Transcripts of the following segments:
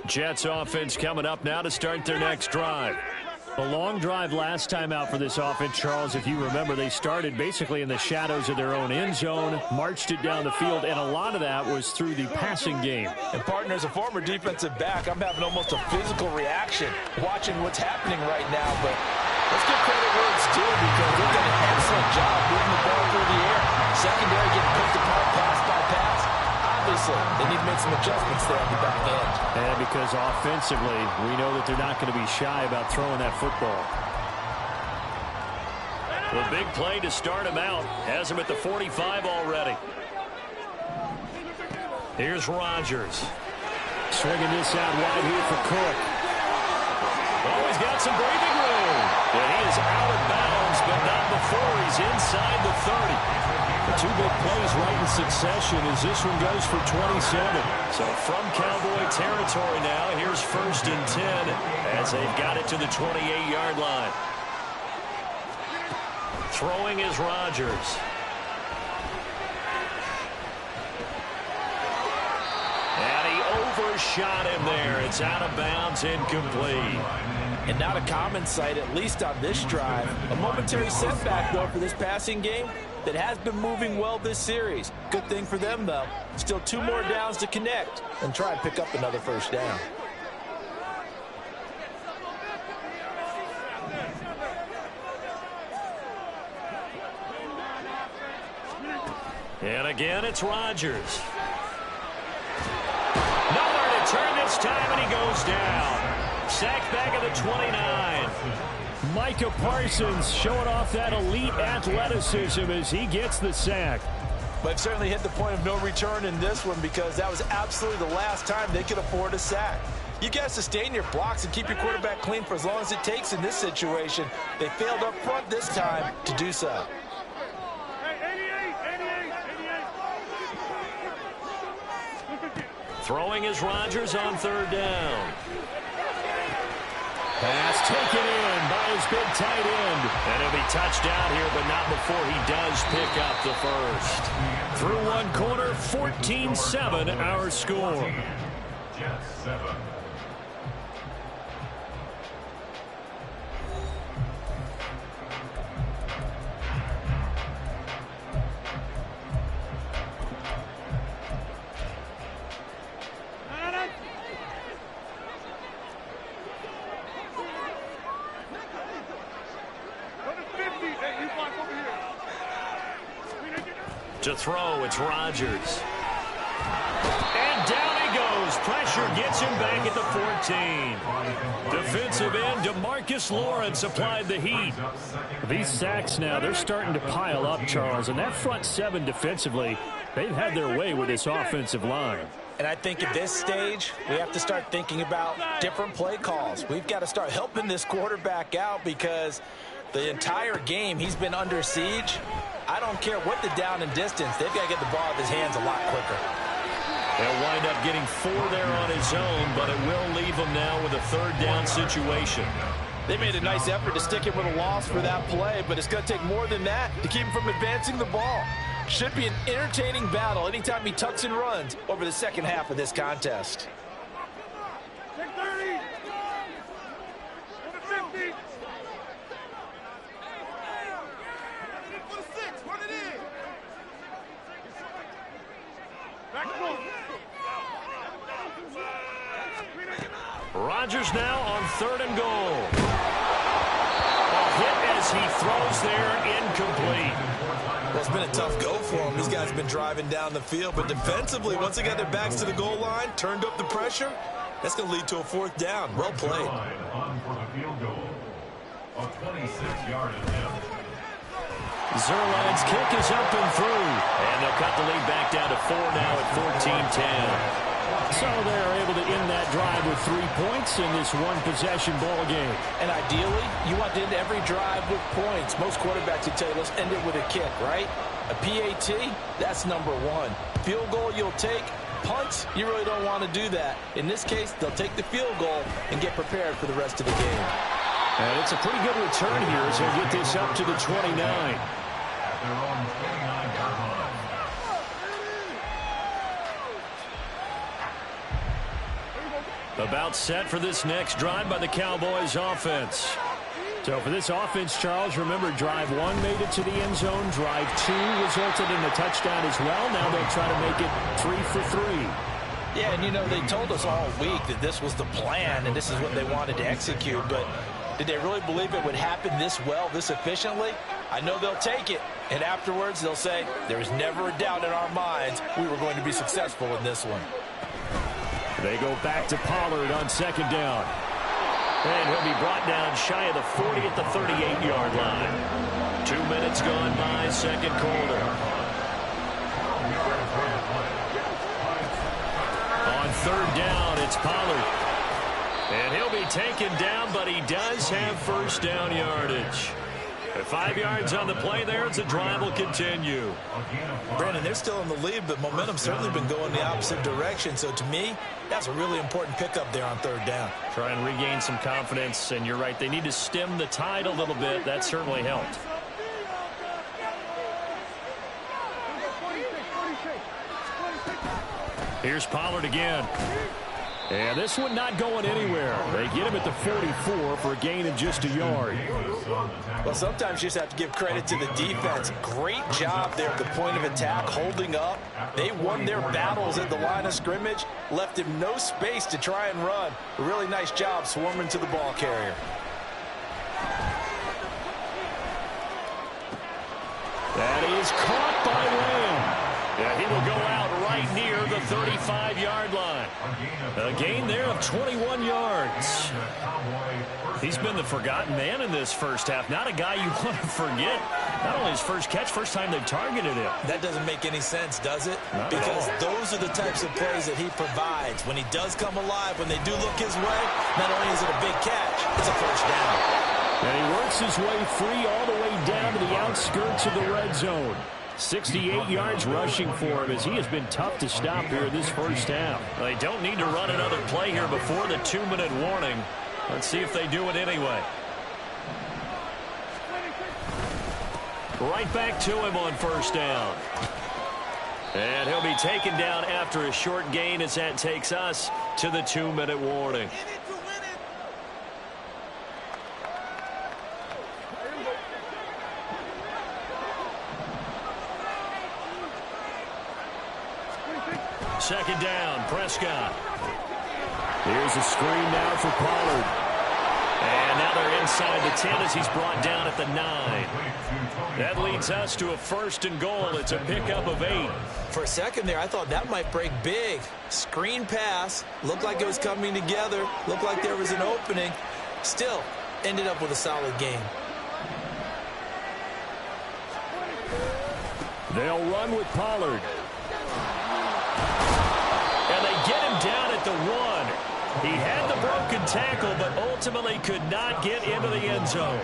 Jets offense coming up now to start their next drive. A long drive last time out for this offense, Charles. If you remember, they started basically in the shadows of their own end zone, marched it down the field, and a lot of that was through the passing game. And, partner, as a former defensive back, I'm having almost a physical reaction watching what's happening right now. But let's give credit where it's due because they've done an excellent job moving the ball through the air. Secondary getting picked apart pass by pass. Obviously, they need to make some adjustments there on the back end. And because offensively, we know that they're not going to be shy about throwing that football. Well, big play to start him out. Has him at the 45 already. Here's Rodgers. Swinging this out wide here for Cook. Oh, he's got some breathing room. And he is out of bounds, but not before he's inside the 30. The two big plays right in succession as this one goes for 27. So from Cowboy territory now, here's 1st and 10 as they've got it to the 28-yard line. Throwing is Rodgers. And he overshot him there. It's out of bounds, incomplete. And not a common sight, at least on this drive. A momentary setback, though, for this passing game that has been moving well this series. Good thing for them, though. Still 2 more downs to connect and try and pick up another 1st down. And again, it's Rodgers. Nowhere to turn this time, and he goes down. Sacked back at the 29. Micah Parsons showing off that elite athleticism as he gets the sack. But certainly hit the point of no return in this one because that was absolutely the last time they could afford a sack. You got to sustain your blocks and keep your quarterback clean for as long as it takes in this situation. They failed up front this time to do so. Throwing is Rodgers on 3rd down. Pass taken in by his big tight end. And he'll be touched out here, but not before he does pick up the 1st. Through one quarter, 14-7 our score. Jets 7. To throw, it's Rodgers. And down he goes. Pressure gets him back at the 14. Defensive end, DeMarcus Lawrence applied the heat. These sacks now, they're starting to pile up, Charles. And that front 7 defensively, they've had their way with this offensive line. And I think at this stage, we have to start thinking about different play calls. We've got to start helping this quarterback out because the entire game he's been under siege. I don't care what the down and distance. They've got to get the ball out of his hands a lot quicker. They'll wind up getting 4 there on his own, but it will leave him now with a 3rd down situation. They made a nice effort to stick him with a loss for that play, but it's going to take more than that to keep him from advancing the ball. Should be an entertaining battle anytime he tucks and runs over the second half of this contest. Rodgers now on 3rd and goal. A hit as he throws there, incomplete. Well, it's been a tough go for him. These guys have been driving down the field, but defensively, once they got their backs to the goal line, turned up the pressure, that's going to lead to a 4th down. Well played. On for the field goal. A 26-yard attempt. Zerline's kick is up and through. And they'll cut the lead back down to 4 now at 14-10. So they're able to end that drive with 3 points in this one-possession ball game. And ideally, you want to end every drive with points. Most quarterbacks would tell you, let's end it with a kick, right? A PAT, that's number 1. Field goal you'll take. Punts, you really don't want to do that. In this case, they'll take the field goal and get prepared for the rest of the game. And it's a pretty good return here as they get this up to the 29. At their own 29-yard line. About set for this next drive by the Cowboys offense. So for this offense, Charles, remember drive 1 made it to the end zone. Drive 2 resulted in a touchdown as well. Now they'll try to make it 3 for 3. Yeah, and you know, they told us all week that this was the plan and this is what they wanted to execute. But did they really believe it would happen this well, this efficiently? I know they'll take it. And afterwards, they'll say, there was never a doubt in our minds we were going to be successful in this one. They go back to Pollard on second down. And he'll be brought down shy of the 40 at the 38-yard line. 2 minutes gone by, second quarter. On third down, it's Pollard. And he'll be taken down, but he does have first down yardage. 5 yards on the play there as the drive will continue. Brandon, they're still in the lead, but momentum's certainly been going the opposite direction. So to me, that's a really important pickup there on third down. Try and regain some confidence, and you're right, they need to stem the tide a little bit. That certainly helped. Here's Pollard again. And this one not going anywhere. They get him at the 44 for a gain of just a yard. Well, sometimes you just have to give credit to the defense. Great job there at the point of attack, holding up. They won their battles at the line of scrimmage, left him no space to try and run. A really nice job swarming to the ball carrier. That is caught by Lamb. Yeah, he will go out right near the 35-yard line. A gain there of 21 yards. He's been the forgotten man in this first half. Not a guy you want to forget. Not only his first catch, first time they've targeted him. That doesn't make any sense, does it? Not because those are the types of plays that he provides. When he does come alive, when they do look his way, not only is it a big catch, it's a first down. And he works his way free all the way down to the outskirts of the red zone. 68 yards rushing for him as he has been tough to stop here this first half. They don't need to run another play here before the 2-minute warning. Let's see if they do it anyway. Right back to him on first down. And he'll be taken down after a short gain as that takes us to the 2-minute warning. Second down, Prescott. Here's a screen now for Pollard. And now they're inside the 10 as he's brought down at the 9. That leads us to a first and goal. It's a pickup of 8. For a second there, I thought that might break big. Screen pass. Looked like it was coming together. Looked like there was an opening. Still, ended up with a solid game. They'll run with Pollard. And they get him down at the 1. He had the broken tackle, but ultimately could not get into the end zone.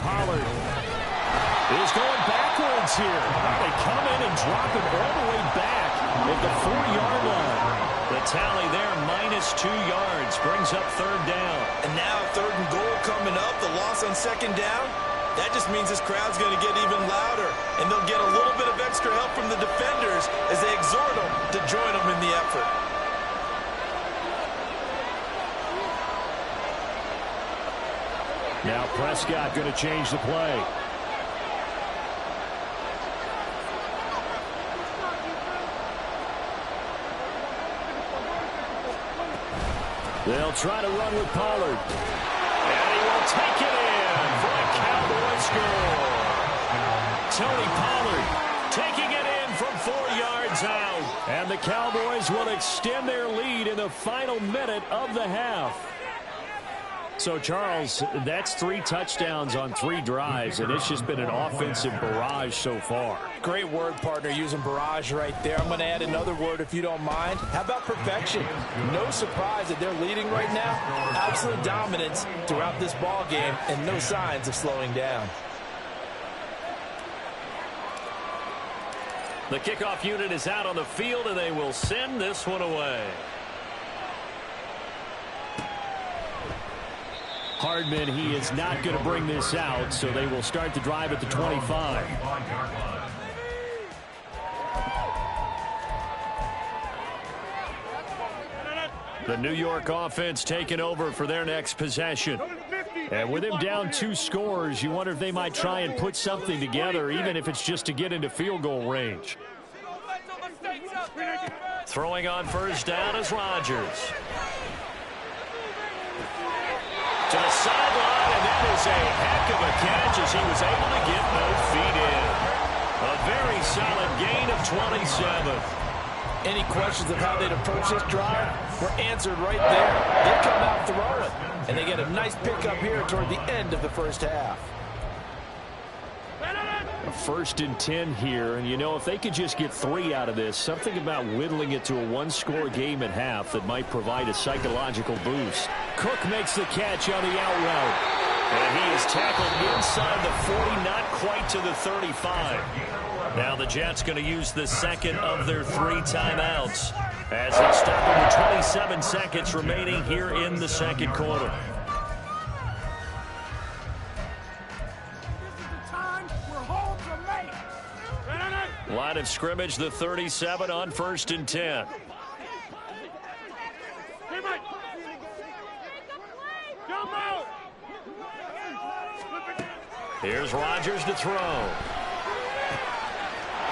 Pollard is going backwards here. They come in and drop him all the way back at the 4-yard line. The tally there, -2 yards, brings up third down. And now third and goal coming up. The loss on second down. That just means this crowd's going to get even louder. And they'll get a little bit of extra help from the defenders as they exhort them to join them in the effort. Now Prescott going to change the play. They'll try to run with Pollard. And he will take it in for a Cowboy score. Tony Pollard taking it in from 4 yards out. And the Cowboys will extend their lead in the final minute of the half. So, Charles, that's 3 touchdowns on 3 drives, and it's just been an offensive barrage so far. Great word, partner, using barrage right there. I'm going to add another word if you don't mind. How about perfection? No surprise that they're leading right now. Absolute dominance throughout this ball game and no signs of slowing down. The kickoff unit is out on the field, and they will send this one away. Hardman, he is not going to bring this out, so they will start the drive at the 25. The New York offense taking over for their next possession. And with him down 2 scores, you wonder if they might try and put something together, even if it's just to get into field goal range. Throwing on first down is Rodgers. To the sideline, and that is a heck of a catch as he was able to get both feet in. A very solid gain of 27. Any questions of how they'd approach this drive were answered right there. They come out throwing, and they get a nice pickup here toward the end of the first half. A 1st and 10 here, and you know, if they could just get 3 out of this, something about whittling it to a 1-score game at half that might provide a psychological boost. Cook makes the catch on the out route. And he is tackled inside the 40, not quite to the 35. Now the Jets going to use the second of their 3 timeouts as they stop him with 27 seconds remaining here in the second quarter. Line of scrimmage, the 37 on 1st and 10. Here's Rodgers to throw.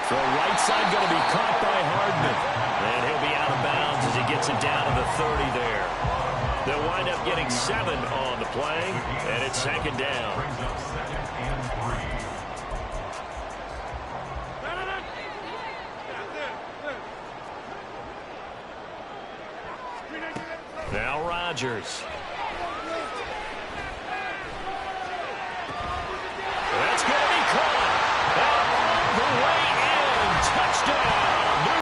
Throw right side going to be caught by Hardman. And he'll be out of bounds as he gets it down to the 30 there. They'll wind up getting 7 on the play, and it's 2nd down. Now Rodgers.